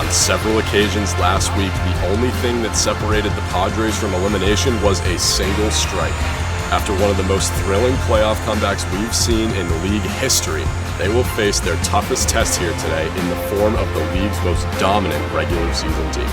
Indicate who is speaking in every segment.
Speaker 1: On several occasions last week, the only thing that separated the Padres from elimination was a single strike. After one of the most thrilling playoff comebacks we've seen in league history, they will face their toughest test here today in the form of the league's most dominant regular season team.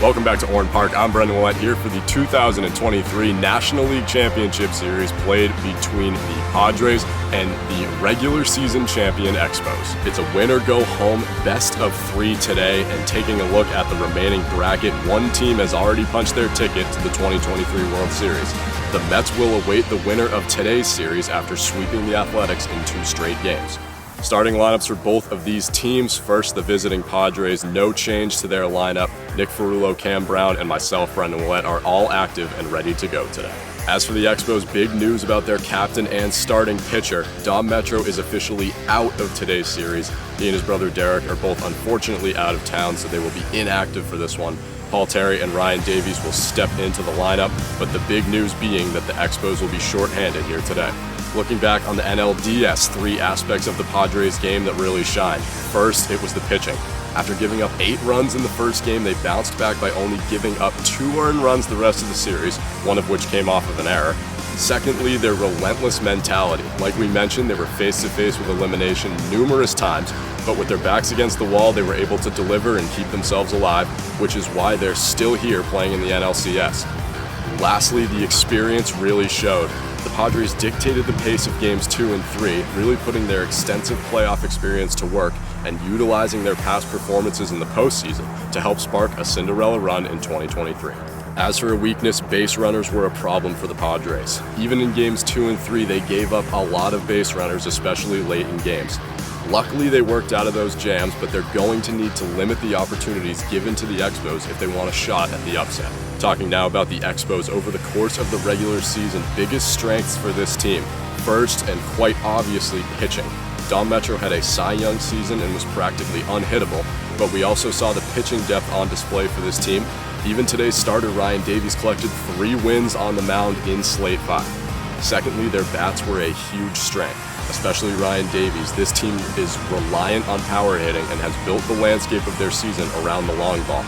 Speaker 1: Welcome back to Orrin Park. I'm Brendan Willett here for the 2023 National League Championship Series played between the Padres and the regular season champion Expos. It's a win-or-go-home best of 3 today, and taking a look at the remaining bracket, one team has already punched their ticket to the 2023 World Series. The Mets will await the winner of today's series after sweeping the Athletics in 2 straight games. Starting lineups for both of these teams. First, the visiting Padres, no change to their lineup. Nick Ferrullo, Cam Brown, and myself, Brendan Willett, are all active and ready to go today. As for the Expos, big news about their captain and starting pitcher. Dom Metro is officially out of today's series. He and his brother Derek are both unfortunately out of town, so they will be inactive for this one. Paul Terry and Ryan Davies will step into the lineup, but the big news being that the Expos will be shorthanded here today. Looking back on the NLDS, 3 aspects of the Padres game that really shined. First, it was the pitching. After giving up 8 runs in the first game, they bounced back by only giving up 2 earned runs the rest of the series, one of which came off of an error. Secondly, their relentless mentality. Like we mentioned, they were face-to-face with elimination numerous times, but with their backs against the wall, they were able to deliver and keep themselves alive, which is why they're still here playing in the NLCS. Lastly, the experience really showed. The Padres dictated the pace of games 2 and 3, really putting their extensive playoff experience to work and utilizing their past performances in the postseason to help spark a Cinderella run in 2023. As for a weakness, base runners were a problem for the Padres. Even in games 2 and 3, they gave up a lot of base runners, especially late in games. Luckily, they worked out of those jams, but they're going to need to limit the opportunities given to the Expos if they want a shot at the upset. Talking now about the Expos over the course of the regular season, biggest strengths for this team. First, and quite obviously, pitching. Dom Metro had a Cy Young season and was practically unhittable, but we also saw the pitching depth on display for this team. Even today's starter, Ryan Davies, collected 3 wins on the mound in Slate 5. Secondly, their bats were a huge strength, especially Ryan Davies. This team is reliant on power hitting and has built the landscape of their season around the long ball.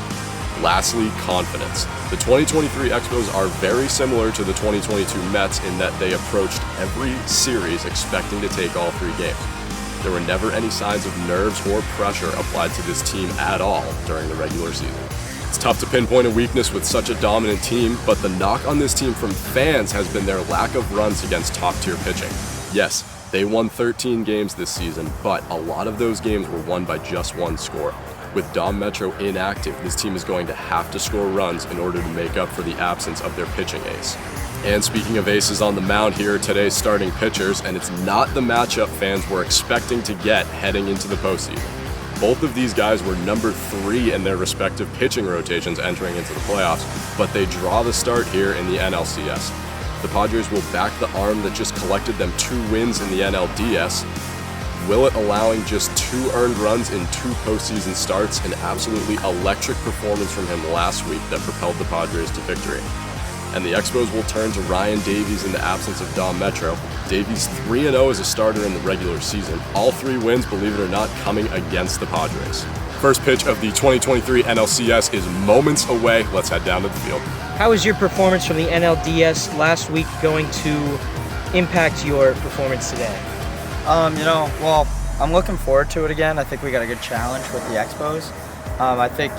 Speaker 1: Lastly, confidence. The 2023 Expos are very similar to the 2022 Mets in that they approached every series expecting to take all 3 games. There were never any signs of nerves or pressure applied to this team at all during the regular season. It's tough to pinpoint a weakness with such a dominant team, but the knock on this team from fans has been their lack of runs against top-tier pitching. Yes, they won 13 games this season, but a lot of those games were won by just 1 score. With Dom Metro inactive, this team is going to have to score runs in order to make up for the absence of their pitching ace. And speaking of aces on the mound, here are today's starting pitchers, and it's not the matchup fans were expecting to get heading into the postseason. Both of these guys were number 3 in their respective pitching rotations entering into the playoffs, but they draw the start here in the NLCS. The Padres will back the arm that just collected them 2 wins in the NLDS. Willett allowing just 2 earned runs in 2 postseason starts, an absolutely electric performance from him last week that propelled the Padres to victory. And the Expos will turn to Ryan Davies in the absence of Dom Metro. Davies 3-0 as a starter in the regular season. All 3 wins, believe it or not, coming against the Padres. First pitch of the 2023 NLCS is moments away. Let's head down to the field.
Speaker 2: How is your performance from the NLDS last week going to impact your performance today?
Speaker 3: Well, I'm looking forward to it again. I think we got a good challenge with the Expos. I think,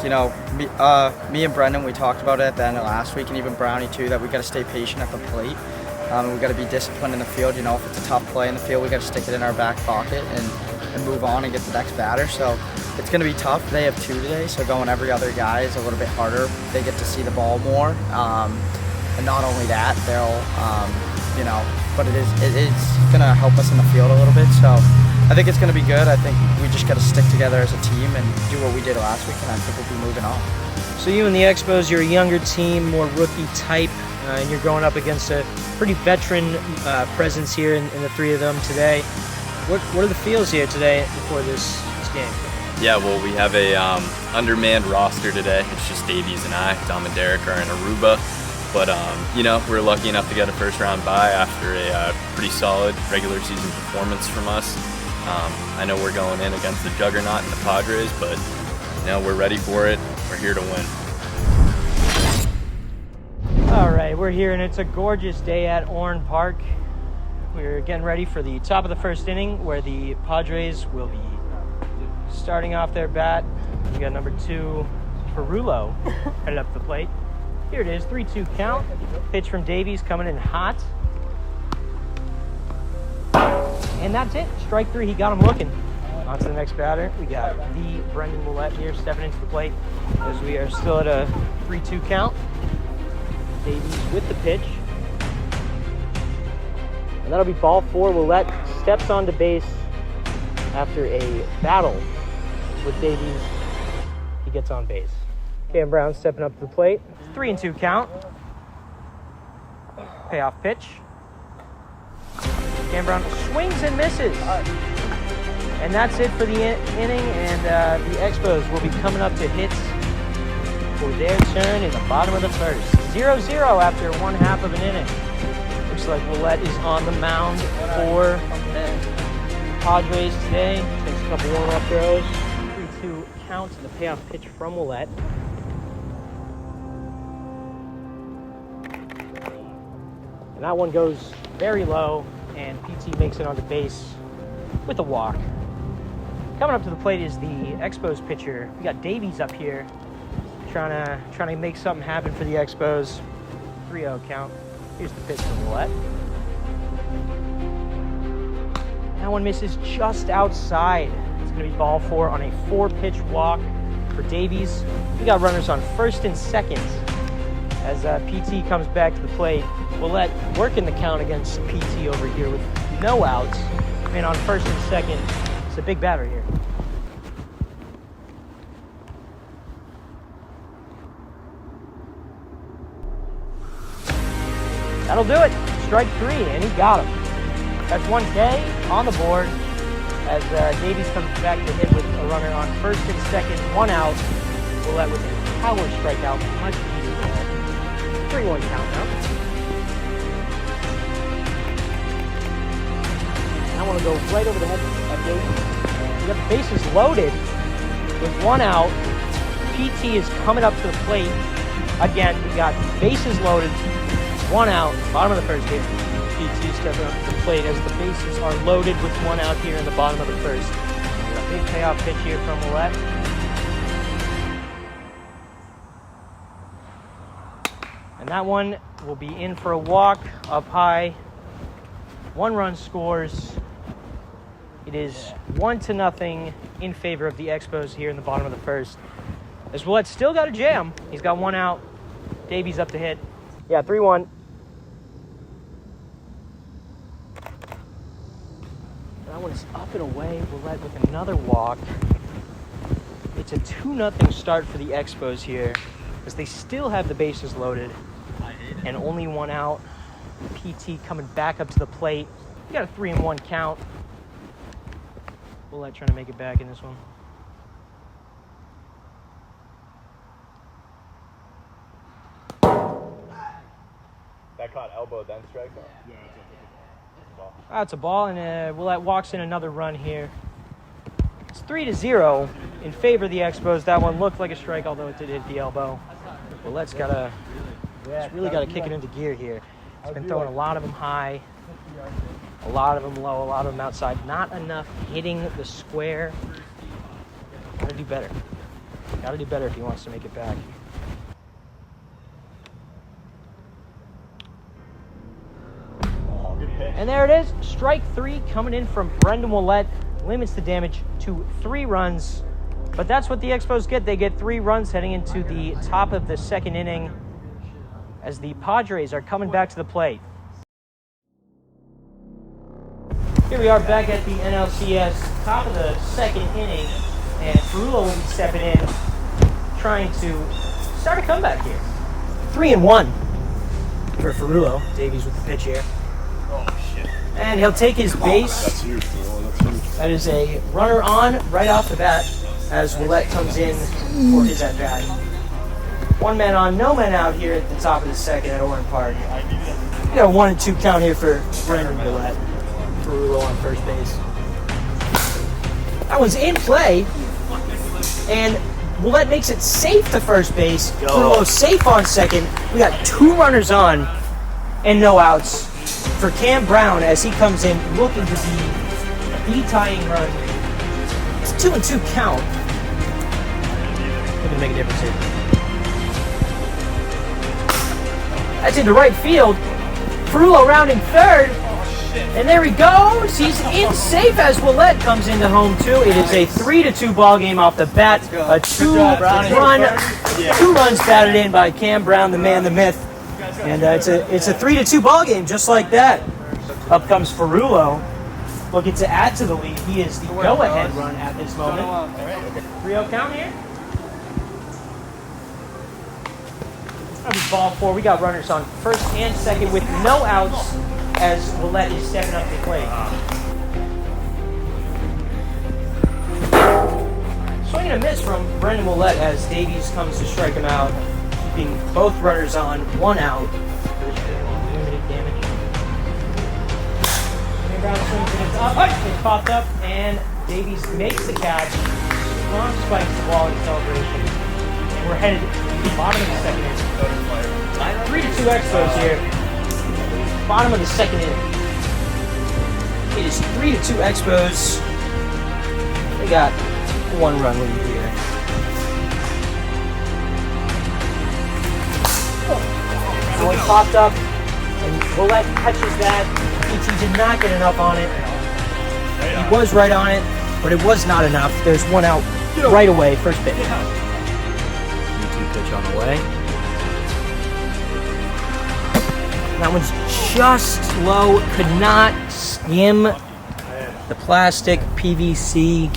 Speaker 3: me and Brendan, we talked about it at the end of last week, and even Brownie too, that we got to stay patient at the plate. We got to be disciplined in the field. If it's a tough play in the field, we got to stick it in our back pocket and move on and get the next batter. So it's going to be tough. They have 2 today, so going every other guy is a little bit harder. They get to see the ball more, and not only that, they'll, but it is going to help us in the field a little bit. So I think it's going to be good. I think we just got to stick together as a team and do what we did last week, and I think we'll be moving on.
Speaker 2: So you and the Expos, you're a younger team, more rookie type, and you're going up against a pretty veteran presence here in the 3 of them today. What are the feels here today before this game?
Speaker 4: Yeah, well, we have a undermanned roster today. It's just Davies and I. Dom and Derek are in Aruba. But, we're lucky enough to get a first-round bye after a pretty solid regular season performance from us. I know we're going in against the juggernaut in the Padres, but You know, we're ready for it. We're here to win.
Speaker 2: All right, we're here, and it's a gorgeous day at Orrin Park. We're getting ready for the top of the first inning, where the Padres will be starting off their bat. We got number 2, Ferrulo, headed up the plate. Here it is, 3-2 count. Pitch from Davies coming in hot. And that's it. Strike 3, he got him looking. On to the next batter. We got the Brendan Willett here stepping into the plate as we are still at a 3-2 count. Davies with the pitch. And that'll be ball 4. Willett steps onto base after a battle with Davies. He gets on base. Cam Brown stepping up to the plate. 3-2 count. Payoff pitch. Cam Brown swings and misses. And that's it for the inning, and the Expos will be coming up to hit for their turn in the bottom of the first. 0-0 after one half of an inning. Looks like Willett is on the mound for Padres today. Takes a couple warm-up throws. 3-2 count, and the payoff pitch from Willett. And that one goes very low, and PT makes it onto base with a walk. Coming up to the plate is the Expos pitcher. We got Davies up here, trying to make something happen for the Expos. 3-0 count. Here's the pitch from Willett. That one misses just outside. It's going to be ball 4 on a 4-pitch walk for Davies. We got runners on first and second as PT comes back to the plate. Willett working the count against PT over here with no outs. And on first and second, it's a big batter here. That'll do it. Strike 3, and he got him. That's 1K on the board as Davies comes back to hit with a runner on first and second, 1 out. Willett with a power strikeout, much easier. 3-1 count now. I want to go right over the head of Davies. We got the bases loaded with 1 out. PT is coming up to the plate. Again, we got bases loaded, 1 out, bottom of the first game. PT stepping up to the plate as the bases are loaded with 1 out here in the bottom of the first. We got a big payoff pitch here from Willett. And that one will be in for a walk up high. 1 run scores. It is 1-0 in favor of the Expos here in the bottom of the first. As Willett still got a jam. He's got 1 out. Davies up to hit. Yeah, 3-1. That one is up and away. Willett with another walk. It's a 2-0 start for the Expos here as they still have the bases loaded and only 1 out. PT coming back up to the plate. We got a 3-1 count. Willett trying to make it back in this one.
Speaker 4: That caught elbow, then strike? Yeah,
Speaker 2: That's a ball, and Willett walks in another run here. It's 3-0 in favor of the Expos. That one looked like a strike, although it did hit the elbow. Willett's really got to kick it into gear here. He's been throwing a lot of them high, a lot of them low, a lot of them outside. Not enough hitting the square. Got to do better. Got to do better if he wants to make it back. And there it is. Strike 3 coming in from Brendan Willett. Limits the damage to 3 runs. But that's what the Expos get. They get 3 runs heading into the top of the second inning as the Padres are coming back to the plate. Here we are back at the NLCS, top of the second inning, and Ferrulo will be stepping in, trying to start a comeback here. 3-1 for Ferrulo. Davies with the pitch here.
Speaker 4: Oh, shit.
Speaker 2: And he'll take his base.
Speaker 1: That's huge, Ferrulo. That's huge.
Speaker 2: That is a runner on right off the bat as Willett comes in for his at-bat. 1 man on, no man out here at the top of the second at Orrin Park. We got a 1-2 count here for Brendan Willett. Ferrulo on first base. That one's in play, and Willett makes it safe to first base. Frullo safe on second. We got 2 runners on and no outs for Cam Brown as he comes in looking to be the tying run. It's 2-2 count. Looking to make a difference here. That's into right field. Frullo rounding third. And there he goes. He's in safe as Willett comes into home too. It is a 3-2 ball game off the bat. A 2 runs batted in by Cam Brown, the man, the myth. And it's a 3-2 ball game just like that. Up comes Frullo, looking to add to the lead. He is the go-ahead run at this moment. 3-0 count here. That'll be ball 4. We got runners on first and second with no outs as Willett is stepping up to the plate. Swing and a miss from Brendan Willett as Davies comes to strike him out, keeping both runners on, 1 out. Limited damage. Brown swings and it's up. It's popped up, and Davies makes the catch. Strong spikes the ball in celebration. And we're headed to the bottom of the second inning. 3-2 Expos here. Bottom of the second inning. It is 3-2 Expos. They got 1 run lead here. So it popped up, and Willett catches that. PT did not get enough on it. He was right on it, but it was not enough. There's 1 out right away, first pitch. 2-2 pitch on the way. That one's just low, could not skim the plastic PVC.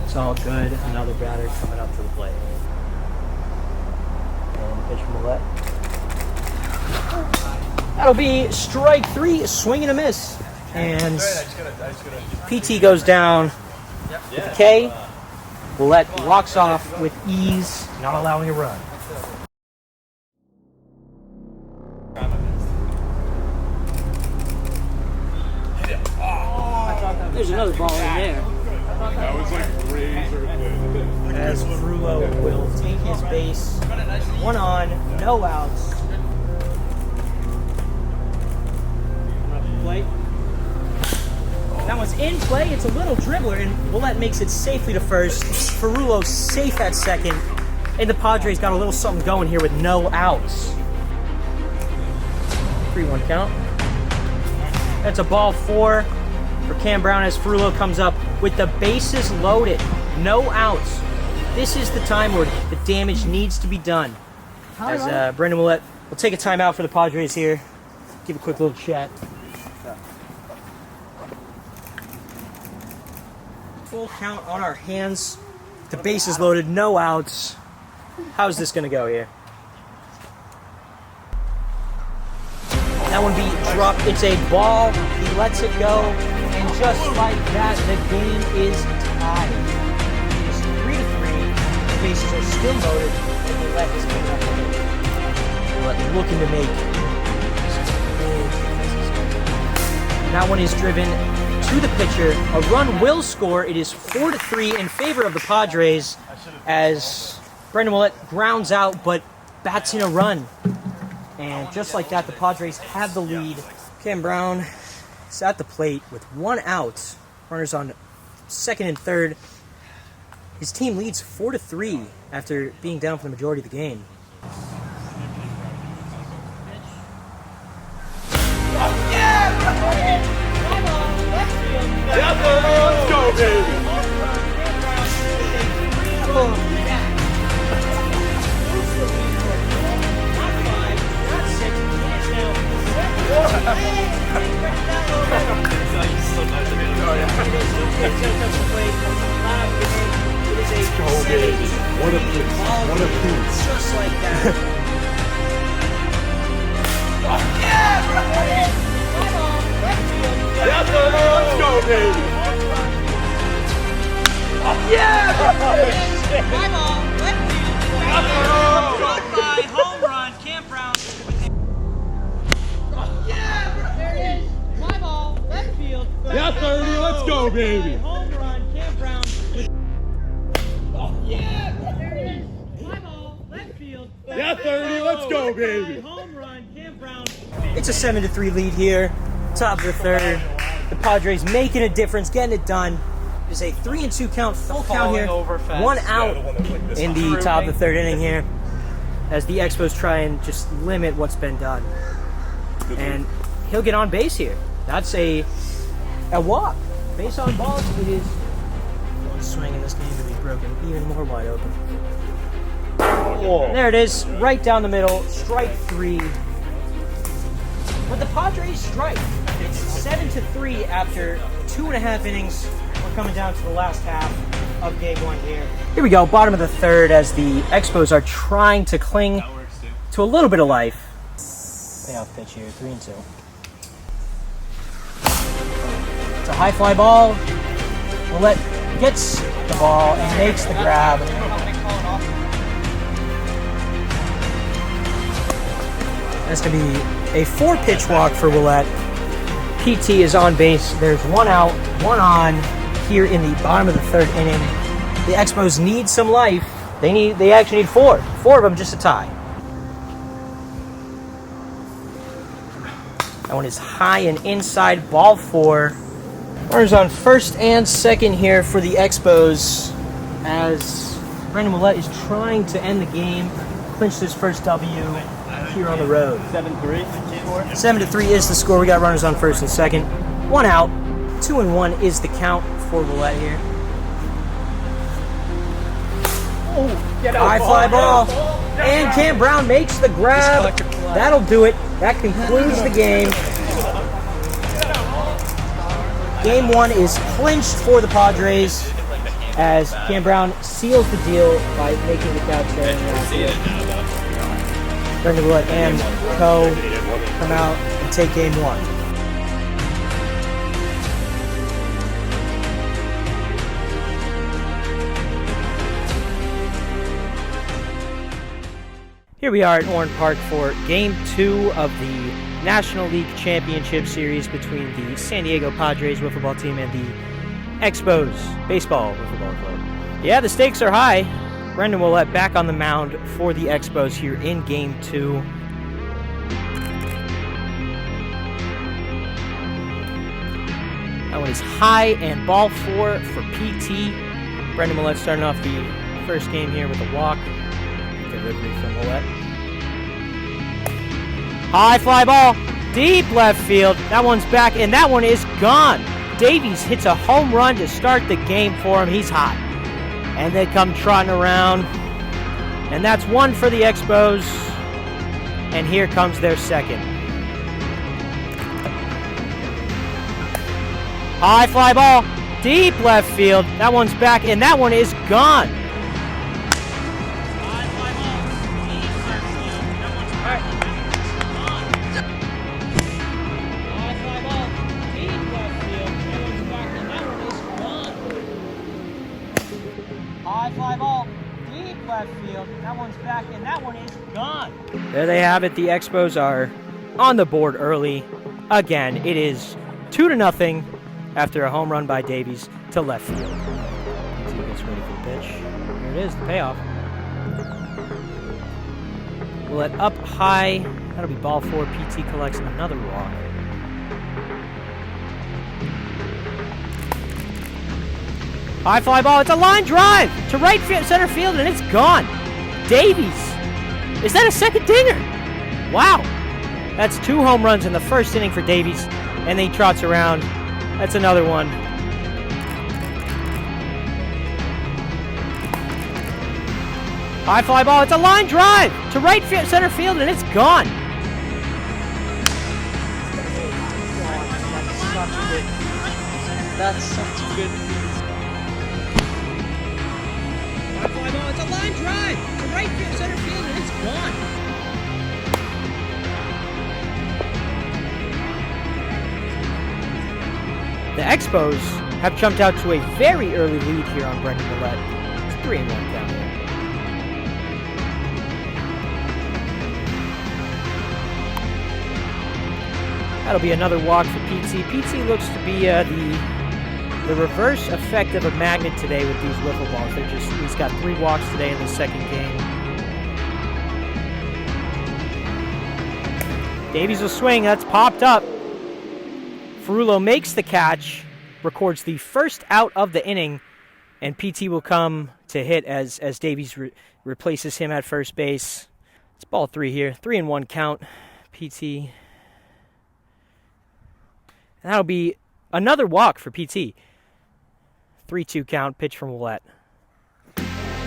Speaker 2: It's all good. Another batter coming up to the plate. And the pitch from Willett. That'll be strike 3, swing and a miss. And PT goes down with a K. Willett walks off with ease, not allowing a run. There's another ball in there.
Speaker 1: That was like razor thin.
Speaker 2: As Frullo will take his base. 1 on, no outs. Play. That one's in play. It's a little dribbler, and Willett makes it safely to first. Frullo safe at second. And the Padres got a little something going here with no outs. 3-1 count. That's a ball 4 for Cam Brown as Frullo comes up with the bases loaded. No outs. This is the time where the damage needs to be done. As Brendan Willett will take a timeout for the Padres here. Give a quick little chat. Full count on our hands. The bases loaded, no outs. How's this going to go here? That one be dropped. It's a ball. He lets it go. And just like that, the game is tied. It's 3-3. The bases are still loaded. And Willett is coming up. Willett looking to make some big misses. That one is driven to the pitcher. A run will score. It is 4-3 in favor of the Padres as Brendan Willett grounds out but bats in a run. And just like that, the Padres have the lead. Cam Brown is at the plate with 1 out. Runners on second and third. His team leads 4-3 after being down for the majority of the game.
Speaker 1: Let's go, baby! Go, baby! What a piece! What a piece!
Speaker 2: Just like that.
Speaker 1: Let's go, baby!
Speaker 2: Yeah! My ball, left field. Home run, Cam Brown. Yeah! There it is. My ball, left field.
Speaker 1: Yeah, 30, let's go, baby!
Speaker 2: Home run, Cam Brown. Yeah! There it is.
Speaker 1: Yeah, 30. Let's go, baby.
Speaker 2: Home run, Cam Brown. It's a 7-3 lead here. Top of the third. The Padres making a difference, getting it done. It's a 3-2 count, full count here. 1 out in the top of the third inning here, as the Expos try and just limit what's been done. And he'll get on base here. That's a walk. Base on balls. It is one swing in this game to be broken even more wide open. And there it is, right down the middle, strike 3. But the Padres strike. It's 7-3 after 2.5 innings. We're coming down to the last half of game 1 here. Here we go, bottom of the third, as the Expos are trying to cling to a little bit of life. Payoff pitch here, 3-2. It's a high fly ball. Willett gets the ball and makes the grab. That's going to be a 4-pitch walk for Willett. PT is on base. There's 1 out, 1 on here in the bottom of the third inning. The Expos need some life. They actually need 4. 4 of them just a tie. That one is high and inside, ball 4. Runners on first and second here for the Expos, as Brendan Willett is trying to end the game, clinch his first W here on the road.
Speaker 4: 7-3.
Speaker 2: 7-3 is the score. We got runners on first and second. 1 out. 2-1 is the count for Willett here. High fly ball. And Cam Brown makes the grab. That'll do it. That concludes the game. Game 1 is clinched for the Padres, as Cam Brown seals the deal by making the catch there in the outfield. Brendan Willett and co. come out and take game 1. Here we are at Orange Park for Game 2 of the National League Championship Series between the San Diego Padres wiffle ball team and the Expos baseball wiffle ball club. Yeah, the stakes are high. Brendan Willett back on the mound for the Expos here in Game 2. That one is high and ball 4 for PT. Brendan Willett starting off the first game here with a walk. Delivery from Willett. High fly ball, deep left field. That one's back, and that one is gone. Davies hits a home run to start the game for him. He's hot. And they come trotting around. And that's 1 for the Expos. And here comes their second. High fly ball, deep left field. That one's back, and that one is gone. There they have it. The Expos are on the board early. Again, it is 2-0 after a home run by Davies to left field. He gets ready for the pitch. Here it is, the payoff. Willett up high. That'll be ball 4. PT collects another walk. High fly ball. It's a line drive to right center field, and it's gone. Davies. Is that a second dinger? Wow. That's 2 home runs in the first inning for Davies, and then he trots around. That's another one. High fly ball. It's a line drive to right center field, and it's gone.
Speaker 3: That's such a good.
Speaker 2: High fly ball. It's a line drive to right center field, and it's gone. The Expos have jumped out to a very early lead here on Brendan Willett. It's 3-1 down there. That'll be another walk for PT. PT looks to be the reverse effect of a magnet today with these wiffle balls. He's got 3 walks today in the second game. Davies will swing. That's popped up. Ferrulo makes the catch, records the first out of the inning, and PT will come to hit as Davies replaces him at first base. It's ball 3 here. 3-1 count. PT. And that'll be another walk for PT. 3-2 count. Pitch from Willette.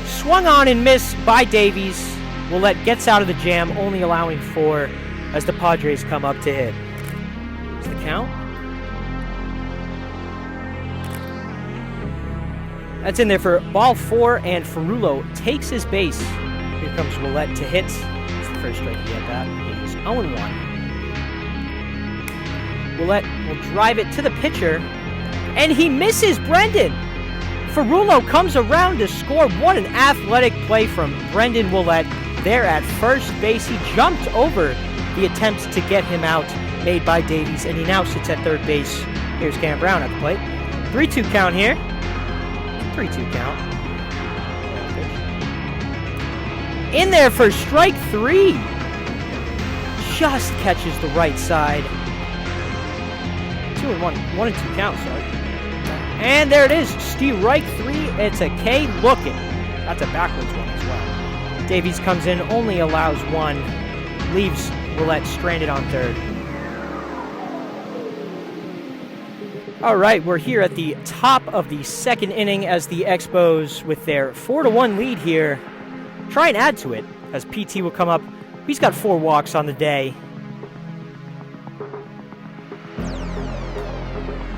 Speaker 2: Swung on and missed by Davies. Willette gets out of the jam, only allowing 4 as the Padres come up to hit. What's the count? That's in there for ball 4, and Ferrulo takes his base. Here comes Willette to hit. It's the first strike he had that. He was 0-1. Willette will drive it to the pitcher, and he misses Brendan. Ferrulo comes around to score. What an athletic play from Brendan Willette there at first base. He jumped over the attempt to get him out made by Davies, and he now sits at third base. Here's Cam Brown at the plate. 3-2 count here. 3-2 count. In there for strike 3. Just catches the right side. 2-1. 1-2 count, sorry. And there it is. Strike 3. It's a K looking. That's a backwards one as well. Davies comes in, only allows 1. Leaves Willette stranded on third. All right, we're here at the top of the second inning as the Expos, with their 4-1 lead here, try and add to it as PT will come up. He's got 4 walks on the day.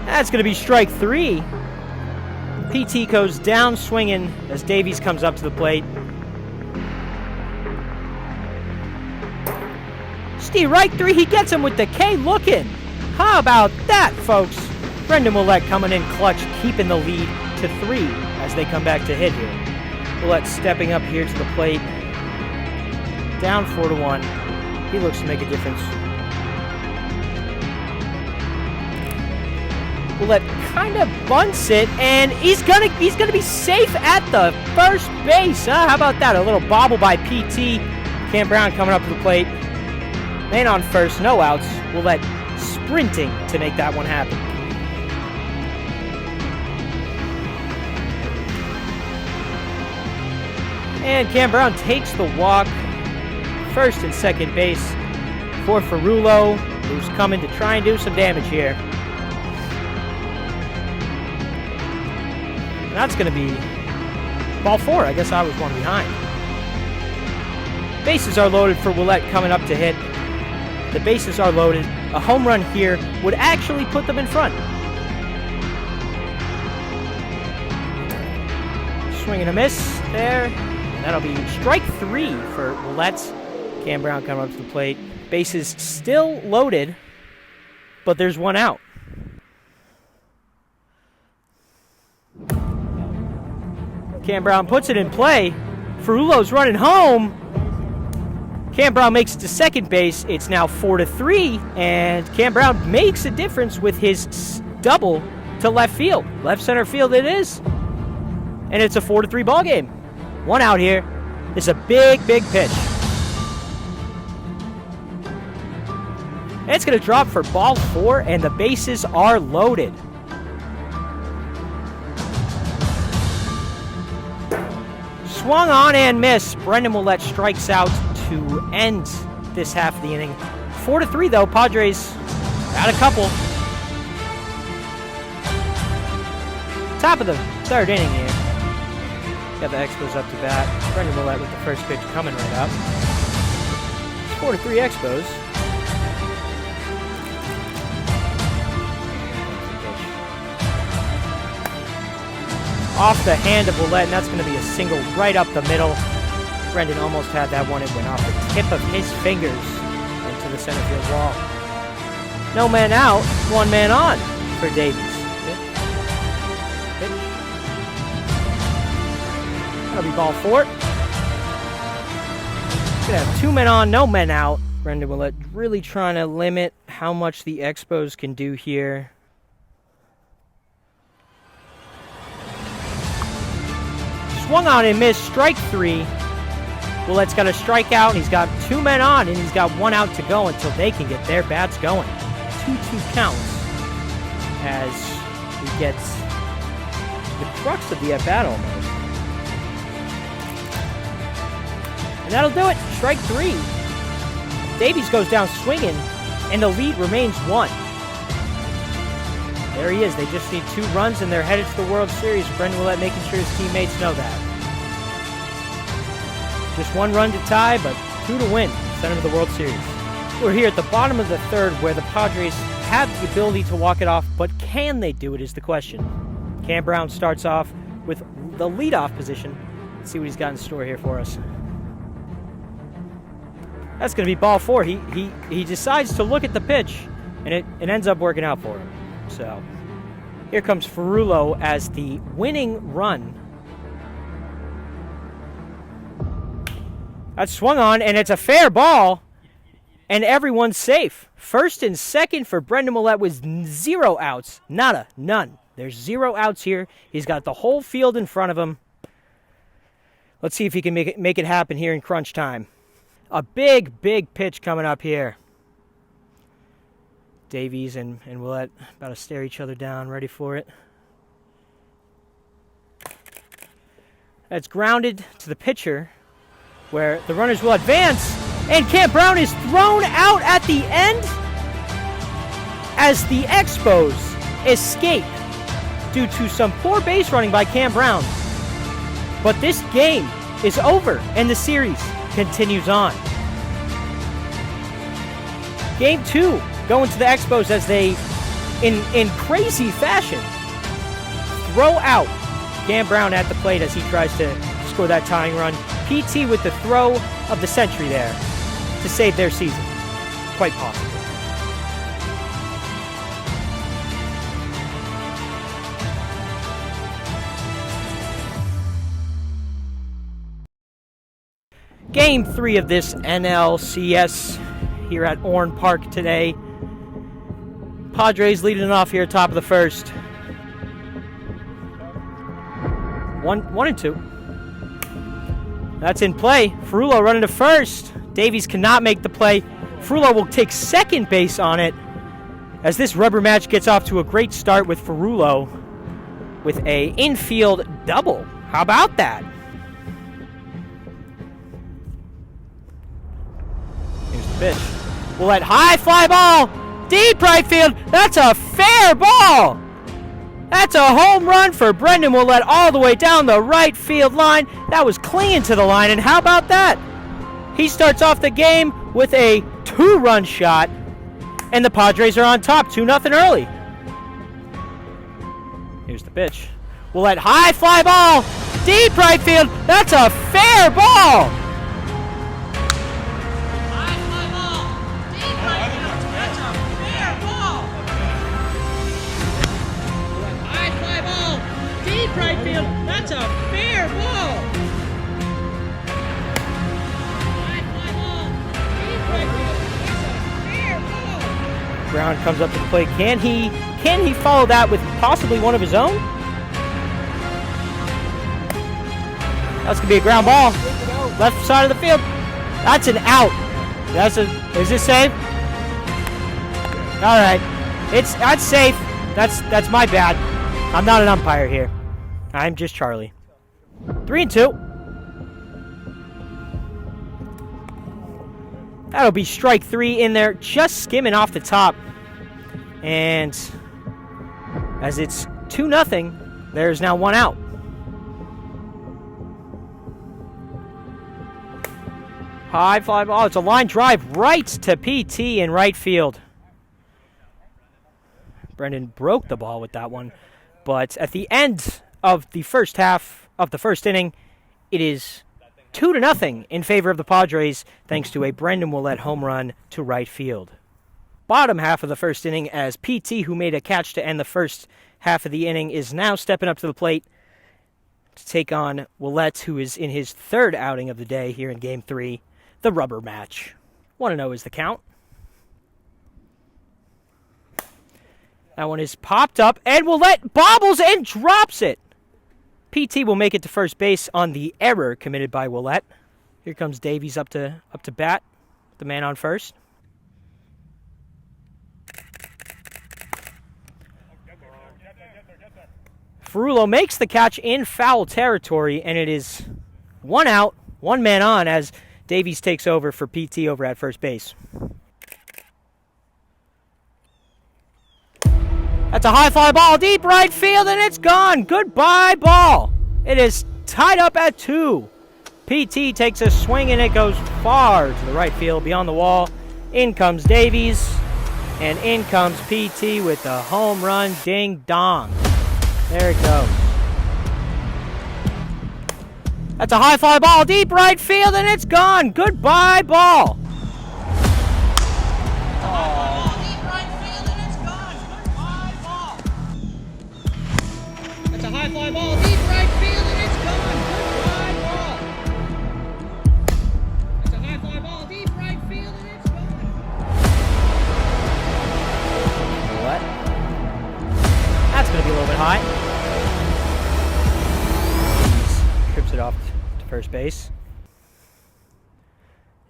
Speaker 2: That's going to be strike 3. PT goes down swinging as Davies comes up to the plate. Strike 3, he gets him with the K looking. How about that, folks? Brendan Willette coming in clutch, keeping the lead to 3 as they come back to hit here. Willette stepping up here to the plate. Down 4-1. He looks to make a difference. Willette kind of bunts it, and he's gonna be safe at the first base. How about that? A little bobble by PT. Cam Brown coming up to the plate. Man on first, no outs. Willette sprinting to make that one happen. And Cam Brown takes the walk. First and second base for Ferrulo, who's coming to try and do some damage here. And that's going to be ball 4. I guess I was one behind. Bases are loaded for Willette coming up to hit. The bases are loaded. A home run here would actually put them in front. Swing and a miss there. That'll be strike 3 for Willette. Cam Brown coming up to the plate. Bases still loaded, but there's 1 out. Cam Brown puts it in play. Ferrulo's running home. Cam Brown makes it to second base. It's now 4-3, and Cam Brown makes a difference with his double to left field. Left center field it is, and it's a 4-3 ball game. 1 out here. This is a big pitch. And it's going to drop for ball 4, and the bases are loaded. Swung on and missed. Brendan Willette strikes out to end this half of the inning. 4-3 though. Padres got a couple. Top of the third inning here. Got the Expos up to bat. Brendan Willette with the first pitch coming right up. 4-3 Expos. Off the hand of Willette, and that's going to be a single right up the middle. Brendan almost had that one. It went off the tip of his fingers into the center field wall. No man out, 1 man on for Davies. Pitch. That'll be ball 4. Gonna have 2 men on, no men out. Brendan Willette really trying to limit how much the Expos can do here. Swung on and missed, strike 3. Willette's got a strikeout, and he's got 2 men on, and he's got 1 out to go until they can get their bats going. 2-2 counts as we get the crux of the at-bat almost. And that'll do it. Strike 3. Davies goes down swinging, and the lead remains 1. There he is. They just need 2 runs, and they're headed to the World Series. Brendan Willette making sure his teammates know that. Just 1 run to tie, but 2 to win. Send him to the World Series. We're here at the bottom of the 3rd, where the Padres have the ability to walk it off, but can they do it is the question. Cam Brown starts off with the leadoff position. Let's see what he's got in store here for us. That's going to be ball 4. He decides to look at the pitch, and it ends up working out for him. So here comes Ferrullo as the winning run. That's swung on, and it's a fair ball, and everyone's safe. First and second for Brendan Willette with 0 outs. Nada, none. There's 0 outs here. He's got the whole field in front of him. Let's see if he can make it happen here in crunch time. A big, big pitch coming up here. Davies and Willette about to stare each other down, ready for it. That's grounded to the pitcher, where the runners will advance, and Cam Brown is thrown out at the end as the Expos escape due to some poor base running by Cam Brown. But this game is over, and the series continues on. Game 2 going to the Expos as they, in crazy fashion, throw out Cam Brown at the plate as he tries to score that tying run. PT with the throw of the century there to save their season. Quite possible. Game 3 of this NLCS here at Orn Park today. Padres leading it off here top of the 1st. 1-2. That's in play. Ferrullo running to first. Davies cannot make the play. Ferrullo will take second base on it as this rubber match gets off to a great start with Ferrullo with a infield double. How about that? Here's the pitch. Willette high fly ball. Deep right field. That's a fair ball. That's a home run for Brendan Willette all the way down the right field line. That was clinging to the line, and how about that? He starts off the game with a 2-run shot, and the Padres are on top, 2-0 early. Here's the pitch. Willette high fly ball, deep right field. That's a fair ball.
Speaker 5: High fly ball, deep right field. That's a fair ball. High fly ball, deep right field. That's a fair ball. High fly ball, deep right field. That's a fair ball.
Speaker 2: Brown comes up to the plate. Can he follow that with possibly one of his own? That's going to be a ground ball. Left side of the field. That's an out. Is this safe? All right. That's safe. That's my bad. I'm not an umpire here. I'm just Charlie. 3-2. That'll be strike 3 in there, just skimming off the top. And as it's 2-0, there's now 1 out. High fly ball. It's a line drive right to PT in right field. Brendan broke the ball with that one. But at the end of the first half of the first inning, it is 2-0 in favor of the Padres, thanks to a Brendan Willette home run to right field. Bottom half of the first inning, as PT, who made a catch to end the first half of the inning, is now stepping up to the plate to take on Willette, who is in his 3rd outing of the day here in Game 3, the rubber match. 1-0 is the count. That one is popped up, and Willette bobbles and drops it. PT will make it to first base on the error committed by Willette. Here comes Davies up to bat, the man on first. Ferrullo makes the catch in foul territory, and it is 1 out, 1 man on as Davies takes over for PT over at first base. That's a high fly ball, deep right field, and it's gone. Goodbye, ball. It is tied up at 2. PT takes a swing, and it goes far to the right field beyond the wall. In comes Davies, and in comes PT with the home run ding-dong. There it goes. That's a high fly ball, deep right field, and it's gone. Goodbye, ball. That's a high fly ball, deep right field, and it's gone. Goodbye, ball. That's a high fly ball, deep right field, and it's gone. What? That's going to be a little bit high. Trips it off to first base.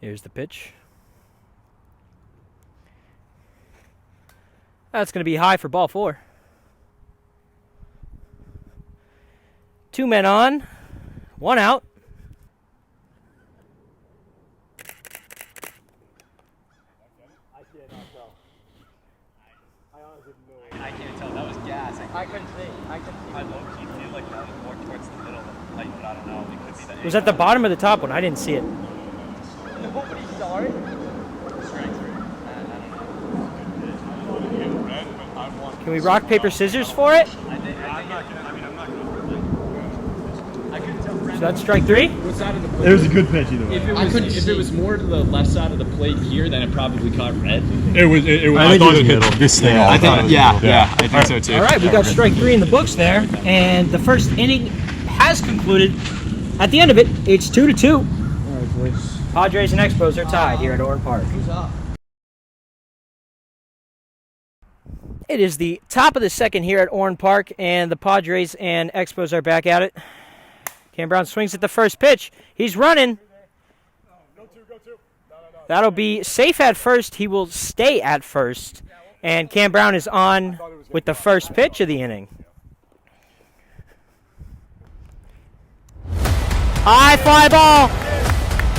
Speaker 2: Here's the pitch. That's going to be high for ball 4. 2 men on, 1 out.
Speaker 4: I can't tell. That was gas.
Speaker 3: I couldn't see.
Speaker 4: I low-key feel like that was more towards the middle of the plate, but I don't know. It could be the
Speaker 2: It was at the bottom of the top one. I didn't see it.
Speaker 3: Nobody saw it.
Speaker 4: strike 3.
Speaker 2: Can we rock, paper, scissors for it? So that's strike 3?
Speaker 6: What side of the
Speaker 7: It
Speaker 6: plate?
Speaker 7: was a good pitch either way.
Speaker 6: If it was more to the left side of the plate here, then it probably caught red.
Speaker 7: It was.
Speaker 8: I thought it hit this thing.
Speaker 7: I
Speaker 8: think, yeah, I think so too.
Speaker 2: All right, we got strike 3 in the books there, and the first inning has concluded. At the end of it, it's 2-2.
Speaker 6: All right, boys.
Speaker 2: Padres and Expos are tied here at Orland Park.
Speaker 3: Who's up?
Speaker 2: It is the top of the second here at Orland Park, and the Padres and Expos are back at it. Cam Brown swings at the first pitch. He's running. That'll be safe at first. He will stay at first. And Cam Brown is on with the first pitch of the inning. High fly ball.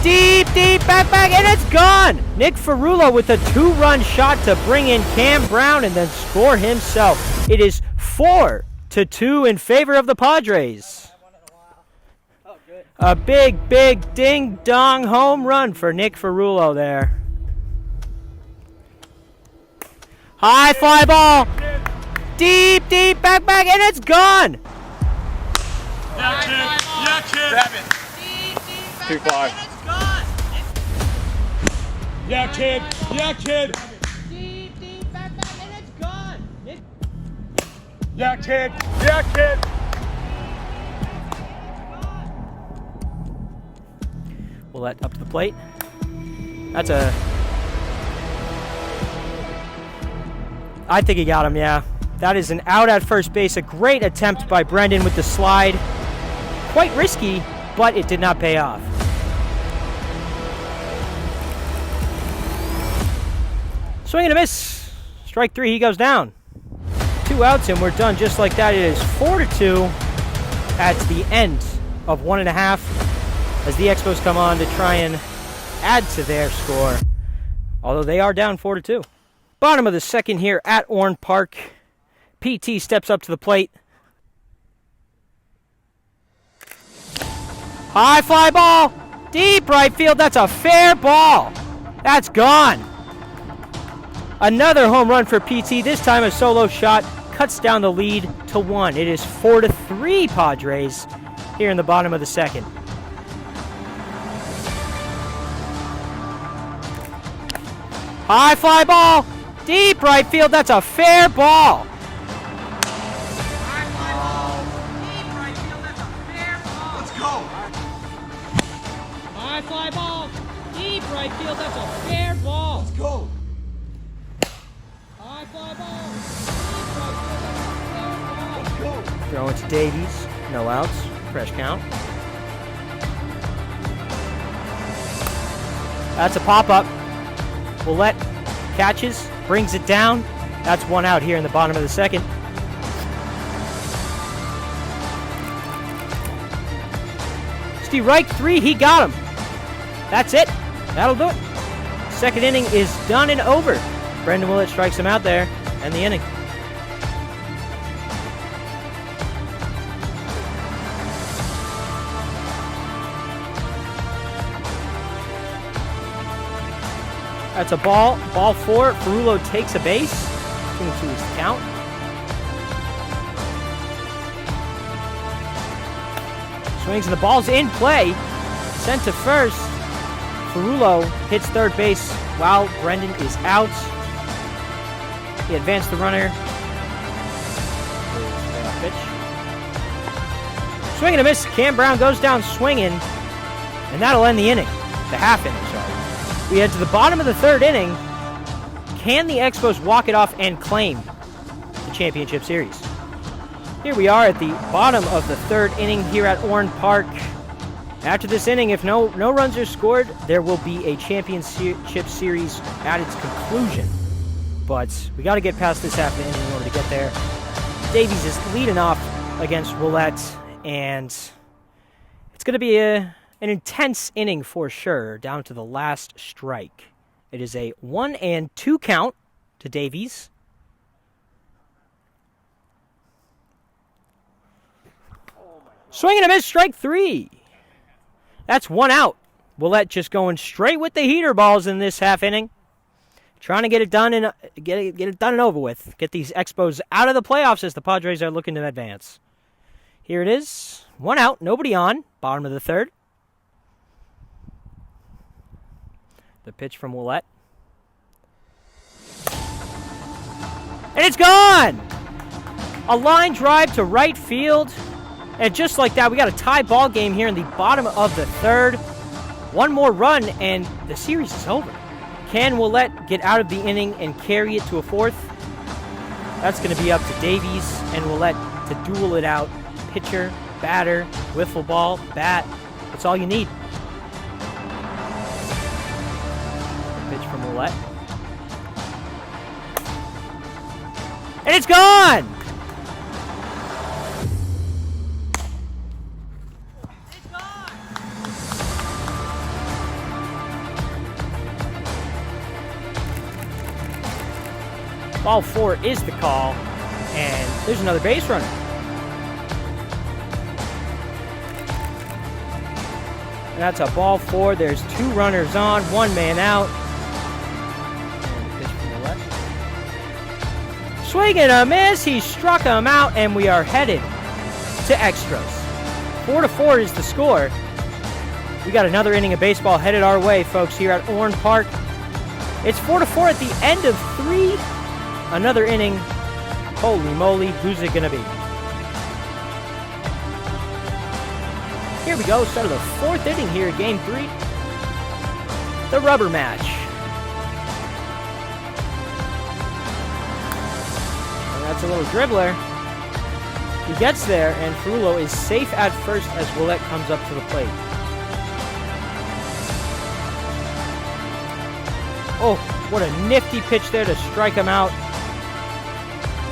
Speaker 2: Deep, back, and it's gone. Nick Ferrullo with a 2-run shot to bring in Cam Brown and then score himself. It is 4-2 in favor of the Padres. A big ding-dong home run for Nick Ferrullo there. High fly ball. Deep, back, and it's gone.
Speaker 7: Yeah, kid.
Speaker 4: Too far.
Speaker 7: Yeah, kid.
Speaker 2: Deep, back, and it's gone.
Speaker 7: Yeah, kid.
Speaker 2: Will that up to the plate? I think he got him, yeah. That is an out at first base. A great attempt by Brendan with the slide. Quite risky, but it did not pay off. Swing and a miss. Strike 3, he goes down. 2 outs, and we're done just like that. It is 4-2 at the end of 1.5 as the Expos come on to try and add to their score, although they are down 4-2. Bottom of the second here at Orland Park. PT steps up to the plate. High fly ball. Deep right field. That's a fair ball. That's gone. Another home run for PT. This time a solo shot cuts down the lead to 1. It is 4-3 Padres here in the bottom of the second. High fly ball. Deep right field. That's a fair ball. High fly ball, deep right field, that's a fair ball. Let's go. High fly ball, deep right field, that's a fair ball. Let's go. Throw it to Davies, no outs, fresh count. That's a pop-up. Willette catches, brings it down. That's one out here in the bottom of the second. Strike 3, he got him. That's it. That'll do it. Second inning is done and over. Brendan Willette strikes him out there, and the inning. That's a ball. Ball 4. Ferrullo takes a base. 2-2 is the count. Swings and the ball's in play. Sent to first. Ferrullo hits third base while Brendan is out. He advanced the runner. Pitch. Swing and a miss. Cam Brown goes down swinging, and that'll end the inning. The half inning, sorry. We head to the bottom of the third inning. Can the Expos walk it off and claim the championship series? Here we are at the bottom of the third inning here at Orland Park. After this inning, if no runs are scored, there will be a championship series at its conclusion. But we got to get past this half inning in order to get there. Davies is leading off against Willette, and it's going to be an intense inning for sure, down to the last strike. It is a 1-2 count to Davies. Swing and a miss, strike 3. That's one out. Willette just going straight with the heater balls in this half inning. Trying to get it done and get it done and over with. Get these Expos out of the playoffs as the Padres are looking to advance. Here it is. One out, nobody on. Bottom of the third. The pitch from Willette. And it's gone! A line drive to right field. And just like that, we got a tie ball game here in the bottom of the third. One more run, and the series is over. Can Willette get out of the inning and carry it to a fourth? That's going to be up to Davies and Willette to duel it out. Pitcher, batter, wiffle ball, bat. That's all you need. Pitch from Willette. And it's gone! Ball 4 is the call, and there's another base runner. And that's a ball 4. There's 2 runners on, 1 man out. And the pitch from the left. Swing and a miss. He struck him out, and we are headed to extras. 4-4 is the score. We got another inning of baseball headed our way, folks, here at Orland Park. It's 4-4 at the end of 3. Another inning. Holy moly, who's it going to be? Here we go, start of the 4th inning here, game 3. The rubber match. And that's a little dribbler. He gets there, and Ferrullo is safe at first as Willette comes up to the plate. Oh, what a nifty pitch there to strike him out.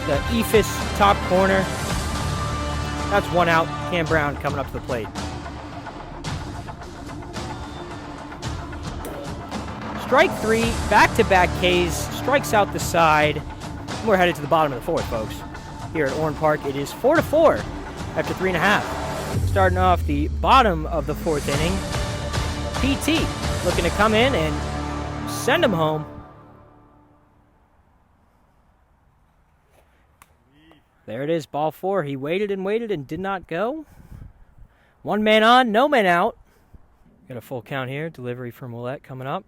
Speaker 2: The Ephus top corner. That's one out. Cam Brown coming up to the plate. Strike 3, back-to-back Ks, strikes out the side. We're headed to the bottom of the 4th, folks. Here at Orland Park, it is 4-4 after 3.5. Starting off the bottom of the 4th inning, PT looking to come in and send him home. There it is, ball 4. He waited and did not go. 1 man on, no man out. Got a full count here. Delivery from Willette coming up.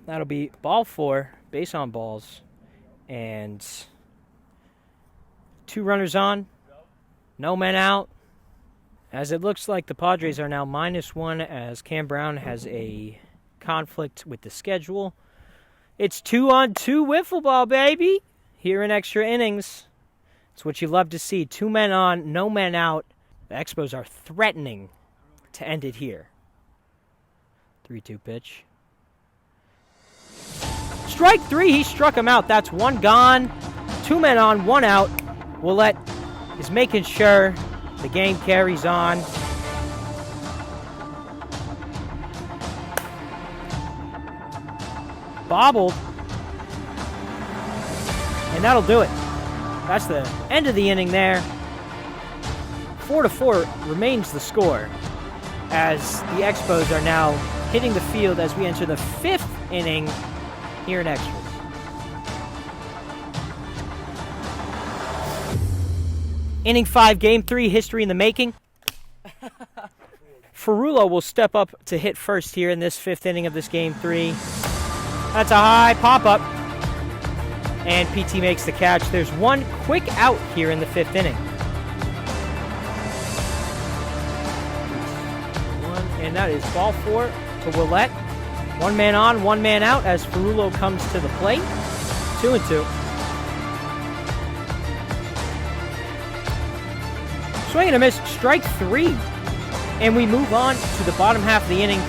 Speaker 2: That'll be ball 4, base on balls, and 2 runners on, no men out. As it looks like the Padres are now -1 as Cam Brown has a conflict with the schedule. It's 2-on-2 wiffle ball, baby, here in extra innings. It's what you love to see. 2 men on, no men out. The Expos are threatening to end it here. 3-2 pitch. Strike 3, he struck him out. That's one gone. 2 men on, 1 out. Willette is making sure the game carries on. Bobbled. And that'll do it. That's the end of the inning there. 4-4 remains the score as the Expos are now hitting the field as we enter the 5th inning here in Expos. Inning 5, Game 3, history in the making. Ferrulo will step up to hit first here in this 5th inning of this Game 3. That's a high pop-up. And PT makes the catch. There's one quick out here in the 5th inning. And that is ball 4 to Willette. 1 man on, 1 man out as Ferrulo comes to the plate. 2-2. Swing and a miss, strike 3. And we move on to the bottom half of the inning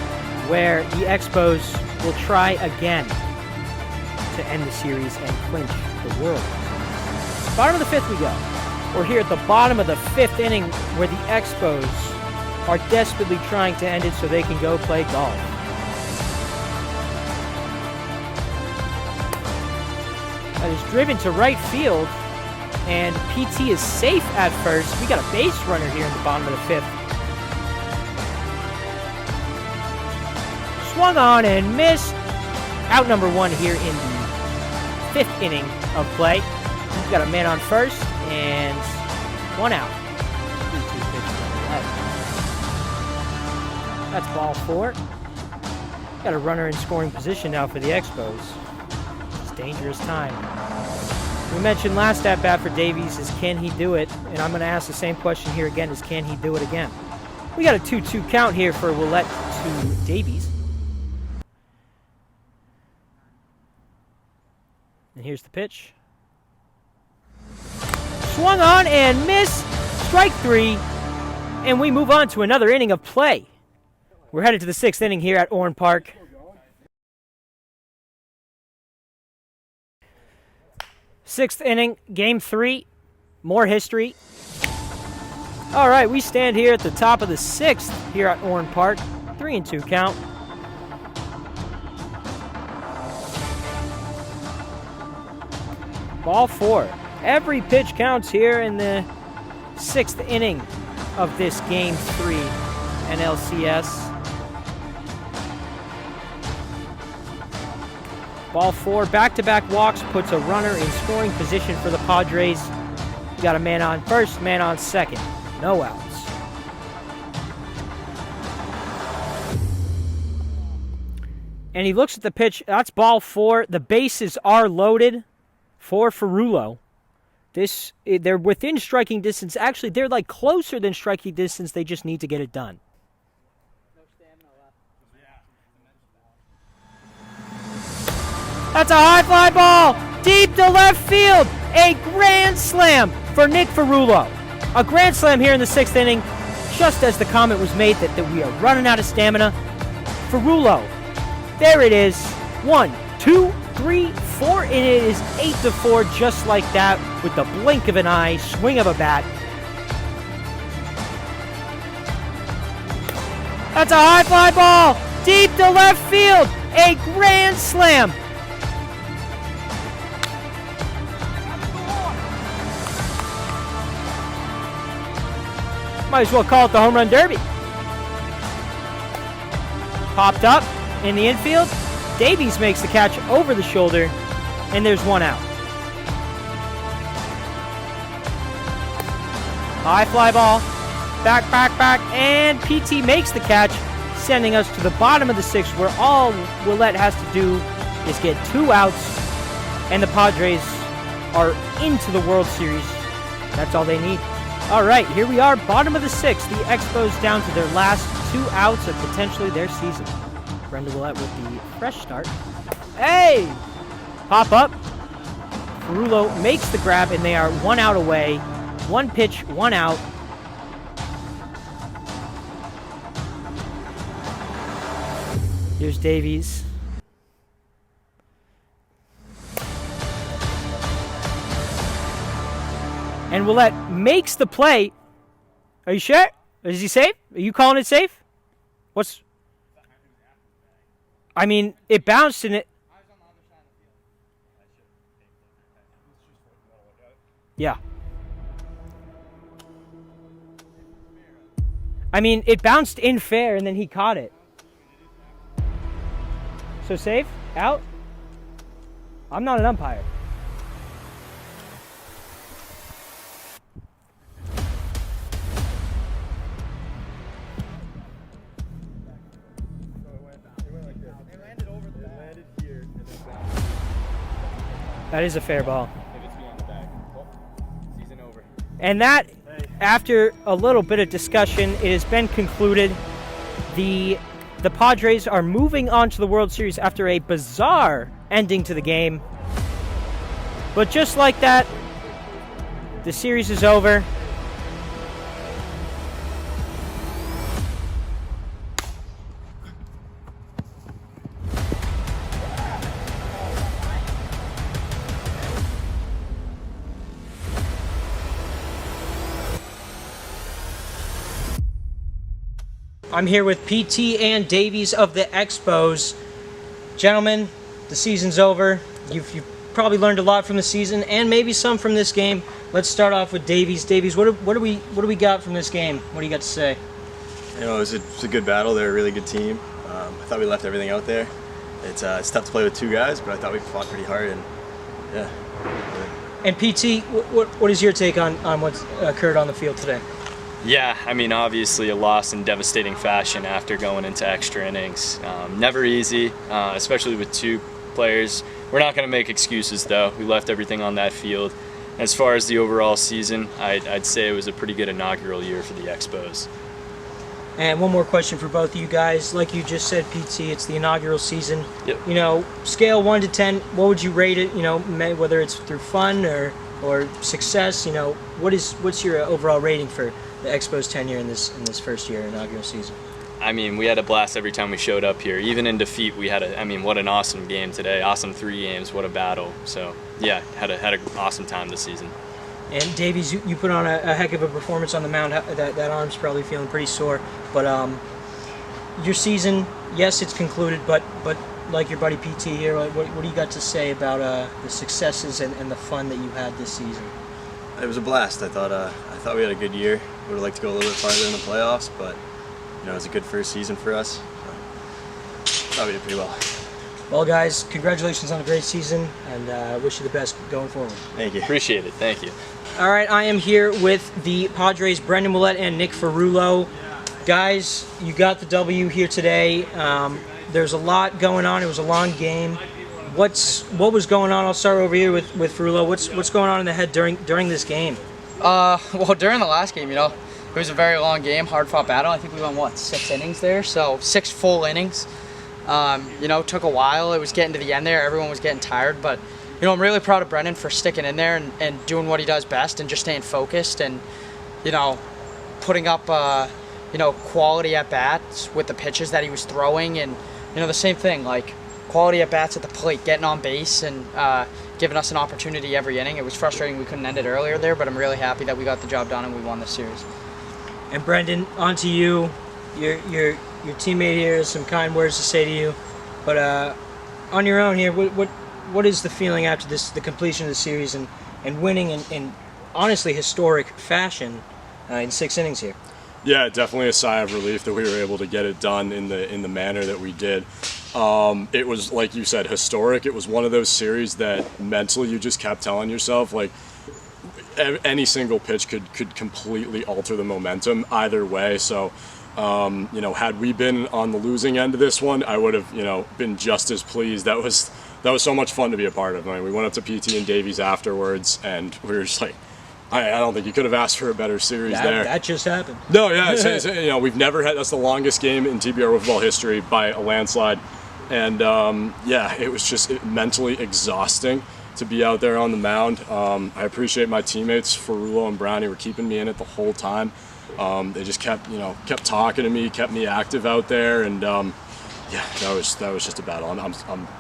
Speaker 2: where the Expos will try again to end the series and clinch the World. Bottom of the 5th we go. We're here at the bottom of the 5th inning where the Expos are desperately trying to end it so they can go play golf. That is driven to right field, and PT is safe at first. We got a base runner here in the bottom of the 5th. Swung on and missed. Out number 1 here in the 5th inning of play. We got a man on first and 1 out. 3-2 pitch from the left. That's ball 4. Got a runner in scoring position now for the Expos. It's a dangerous time. We mentioned last at-bat for Davies is can he do it? And I'm going to ask the same question here again is can he do it again? We got a 2-2 count here for Willette to Davies. And here's the pitch. Swung on and missed. Strike 3. And we move on to another inning of play. We're headed to the 6th inning here at Orn Park. Sixth inning, Game 3. More history. All right, we stand here at the top of the 6th here at Orn Park. 3-2 count. Ball 4. Every pitch counts here in the 6th inning of this Game 3 NLCS. Ball 4, back-to-back walks, puts a runner in scoring position for the Padres. You got a man on first, man on second. No outs. And he looks at the pitch. That's ball 4. The bases are loaded for Ferrulo. They're within striking distance. Actually, they're like closer than striking distance. They just need to get it done. That's a high fly ball, deep to left field. A grand slam for Nick Ferrulo. A grand slam here in the 6th inning, just as the comment was made that we are running out of stamina. Ferrulo, there it is. 1, 2, 3, 4, and it is 8-4, just like that, with the blink of an eye, swing of a bat. That's a high fly ball, deep to left field. A grand slam. Might as well call it the home run derby. Popped up in the infield. Davies makes the catch over the shoulder, and there's 1 out. High fly ball. Back, and PT makes the catch, sending us to the bottom of the 6th, where all Willette has to do is get 2 outs, and the Padres are into the World Series. That's all they need. All right, here we are, bottom of the 6th. The Expos down to their last 2 outs of potentially their season. Brenda Willette with the fresh start. Hey! Pop up. Ferrulo makes the grab, and they are 1 out away. 1 pitch, 1 out. Here's Davies. And Willette makes the play. Are you sure? Is he safe? Are you calling it safe? What's... I mean, it bounced and it... Yeah. I mean, it bounced in fair and then he caught it. So safe? Out? I'm not an umpire. That is a fair ball. And that, after a little bit of discussion, it has been concluded the Padres are moving on to the World Series after a bizarre ending to the game. But just like that, the series is over. I'm here with PT and Davies of the Expos. Gentlemen, the season's over. You've probably learned a lot from the season and maybe some from this game. Let's start off with Davies. Davies, what do we got from this game? What do you got to say?
Speaker 9: You know, it was a good battle. They're a really good team. I thought we left everything out there. It's tough to play with two guys, but I thought we fought pretty hard, and yeah.
Speaker 2: And PT, what is your take on what occurred on the field today?
Speaker 4: Yeah, I mean, obviously a loss in devastating fashion after going into extra innings. Never easy, especially with two players. We're not going to make excuses, though. We left everything on that field. As far as the overall season, I'd say it was a pretty good inaugural year for the Expos.
Speaker 2: And one more question for both of you guys. Like you just said, PT, it's the inaugural season.
Speaker 4: Yep.
Speaker 2: You know, scale 1 to 10, what would you rate it? You know, whether it's through fun or success. You know, what's your overall rating for the Expos tenure in this first year inaugural season?
Speaker 4: I mean, we had a blast every time we showed up here. Even in defeat, we had what an awesome game today. Awesome 3 games. What a battle. So yeah, had an awesome time this season.
Speaker 2: And Davies, you put on a heck of a performance on the mound. That arm's probably feeling pretty sore. But your season, yes, it's concluded. But like your buddy PT here, what do you got to say about the successes and the fun that you had this season?
Speaker 9: It was a blast. I thought we had a good year. Would have liked to go a little bit farther in the playoffs, but you know, it was a good first season for us. So thought we did pretty well.
Speaker 2: Well, guys, congratulations on a great season, and wish you the best going forward.
Speaker 9: Thank you.
Speaker 4: Appreciate it. Thank you.
Speaker 2: All right, I am here with the Padres, Brendan Willette and Nick Ferrulo. Guys, you got the W here today. There's a lot going on. It was a long game. What was going on? I'll start over here with Ferrulo. What's going on in the head during this game?
Speaker 3: Well, during the last game, you know, it was a very long game, hard-fought battle. I think we went, 6 innings there? So 6 full innings. You know, took a while. It was getting to the end there. Everyone was getting tired. But, you know, I'm really proud of Brendan for sticking in there and doing what he does best and just staying focused and, you know, putting up, you know, quality at-bats with the pitches that he was throwing. And, you know, the same thing, like, quality at-bats at the plate, getting on base and giving us an opportunity every inning. It was frustrating we couldn't end it earlier there, but I'm really happy that we got the job done and we won this series.
Speaker 2: And Brendan, on to you. Your teammate here has some kind words to say to you, but on your own here, what is the feeling after the completion of the series and winning in honestly historic fashion in 6 innings here?
Speaker 1: Yeah, definitely a sigh of relief that we were able to get it done in the manner that we did. It was, like you said, historic. It was one of those series that mentally you just kept telling yourself, like, any single pitch could completely alter the momentum either way. So, you know, had we been on the losing end of this one, I would have, you know, been just as pleased. That was so much fun to be a part of. I mean, we went up to PT and Davies afterwards, and we were just like, I don't think you could have asked for a better series there.
Speaker 2: That just happened.
Speaker 1: No, yeah, you know, we've never had. That's the longest game in TBR Wiffle history by a landslide, and yeah, it was just mentally exhausting to be out there on the mound. I appreciate my teammates, Ferrulo and Brownie, were keeping me in it the whole time. They just kept talking to me, kept me active out there, and Yeah, that was just a battle.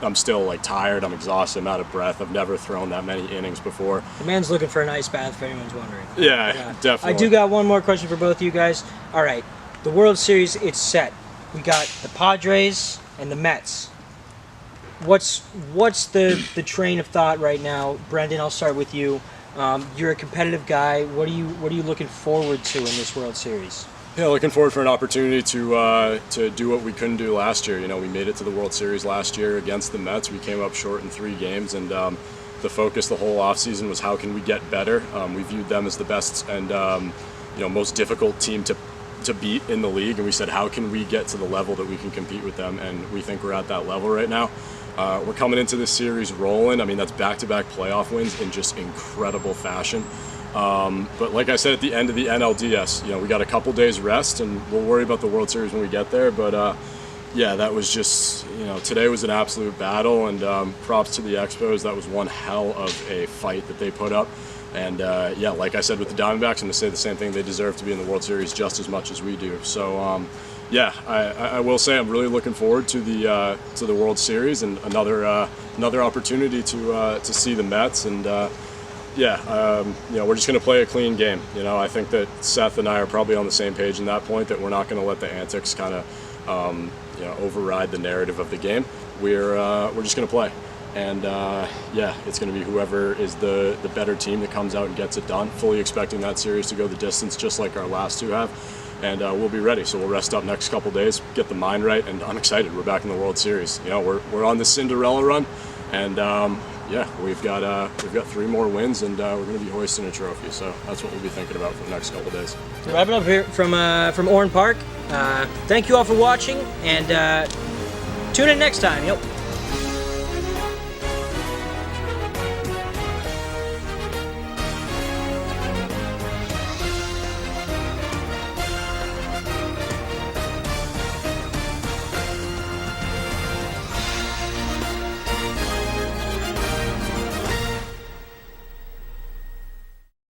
Speaker 1: I'm still like tired. I'm exhausted. I'm out of breath. I've never thrown that many innings before.
Speaker 2: The man's looking for an ice bath, if anyone's wondering.
Speaker 1: Yeah, definitely.
Speaker 2: I do got one more question for both of you guys. All right, the World Series, it's set. We got the Padres and the Mets. What's the train of thought right now? Brendan, I'll start with you. You're a competitive guy. What are you looking forward to in this World Series?
Speaker 1: Yeah, looking forward for an opportunity to do what we couldn't do last year. You know, we made it to the World Series last year against the Mets. We came up short in 3 games, and the focus the whole offseason was how can we get better. We viewed them as the best and most difficult team to beat in the league, and we said how can we get to the level that we can compete with them, and we think we're at that level right now. We're coming into this series rolling. I mean, that's back-to-back playoff wins in just incredible fashion. But like I said at the end of the NLDS, we got a couple days rest, and we'll worry about the World Series when we get there. But yeah, that was just, today was an absolute battle, and props to the Expos. That was one hell of a fight that they put up. And yeah, like I said with the Diamondbacks, I'm going to say the same thing. They deserve to be in the World Series just as much as we do. So yeah, I will say I'm really looking forward to the World Series and another opportunity to see the Mets. And yeah, we're just going to play a clean game. I think that Seth and I are probably on the same page in that point, that we're not going to let the antics kind of override the narrative of the game. We're just going to play. And yeah, it's going to be whoever is the better team that comes out and gets it done. Fully expecting that series to go the distance, just like our last 2 have. And we'll be ready. So we'll rest up next couple days, get the mind right, and I'm excited. We're back in the World Series. We're on the Cinderella run, and yeah, we've got 3 more wins, and we're going to be hoisting a trophy. So that's what we'll be thinking about for the next couple days.
Speaker 2: Wrapping up here from Orrin Park. Thank you all for watching, and tune in next time. Yep.